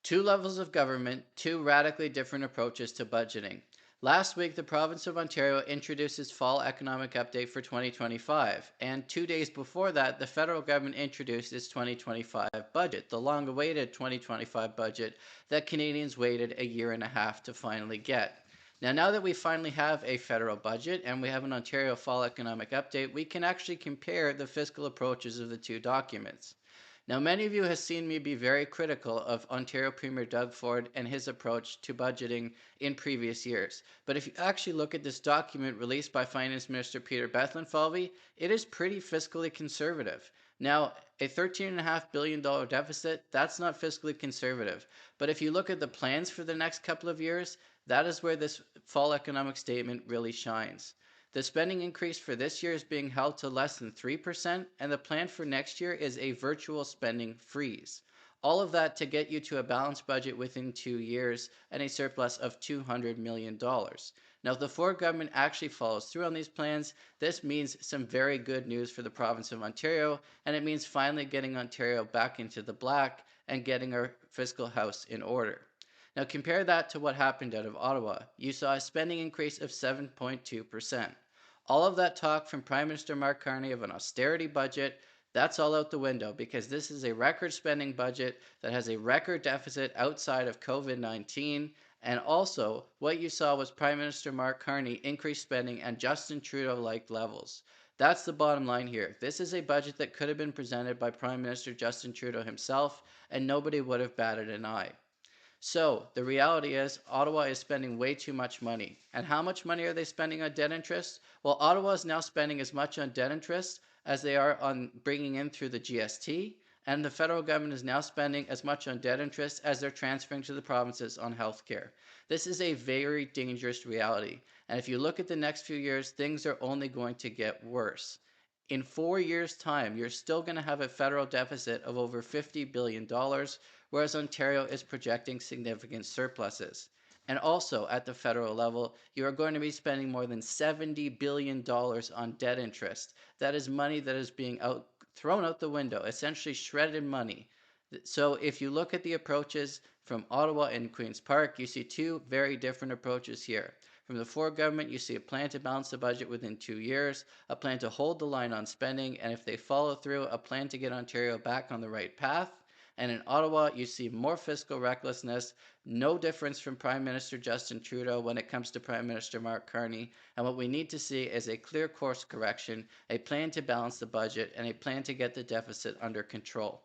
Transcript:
Two levels of government, two radically different approaches to budgeting. Last week, the province of Ontario introduced its fall economic update for 2025, and 2 days before that, the federal government introduced its 2025 budget, the long awaited 2025 budget that Canadians waited a year and a half to finally get. Now that we finally have a federal budget and we have an Ontario fall economic update, we can actually compare the fiscal approaches of the two documents. Now, many of you have seen me be very critical of Ontario Premier Doug Ford and his approach to budgeting in previous years. But if you actually look at this document released by Finance Minister Peter Bethlenfalvy, it is pretty fiscally conservative. Now, a $13.5 billion deficit, that's not fiscally conservative. But if you look at the plans for the next couple of years, that is where this fall economic statement really shines. The spending increase for this year is being held to less than 3%, and the plan for next year is a virtual spending freeze. All of that to get you to a balanced budget within 2 years and a surplus of $200 million. Now, if the Ford government actually follows through on these plans, this means some very good news for the province of Ontario, and it means finally getting Ontario back into the black and getting our fiscal house in order. Now, compare that to what happened out of Ottawa. You saw a spending increase of 7.2%. All of that talk from Prime Minister Mark Carney of an austerity budget, that's all out the window because this is a record spending budget that has a record deficit outside of COVID-19. And also, what you saw was Prime Minister Mark Carney increase spending at Justin Trudeau-like levels. That's the bottom line here. This is a budget that could have been presented by Prime Minister Justin Trudeau himself, and nobody would have batted an eye. So the reality is Ottawa is spending way too much money. And how much money are they spending on debt interest? Well, Ottawa is now spending as much on debt interest as they are on bringing in through the GST. And the federal government is now spending as much on debt interest as they're transferring to the provinces on healthcare. This is a very dangerous reality. And if you look at the next few years, things are only going to get worse. In 4 years' time, you're still going to have a federal deficit of over $50 billion, whereas Ontario is projecting significant surpluses. And also at the federal level, you are going to be spending more than $70 billion on debt interest. That is money that is being thrown out the window, essentially shredded money. So if you look at the approaches from Ottawa and Queen's Park, you see two very different approaches here. From the Ford government, you see a plan to balance the budget within 2 years, a plan to hold the line on spending, and if they follow through, a plan to get Ontario back on the right path. And in Ottawa, you see more fiscal recklessness, no difference from Prime Minister Justin Trudeau when it comes to Prime Minister Mark Carney. And what we need to see is a clear course correction, a plan to balance the budget, and a plan to get the deficit under control.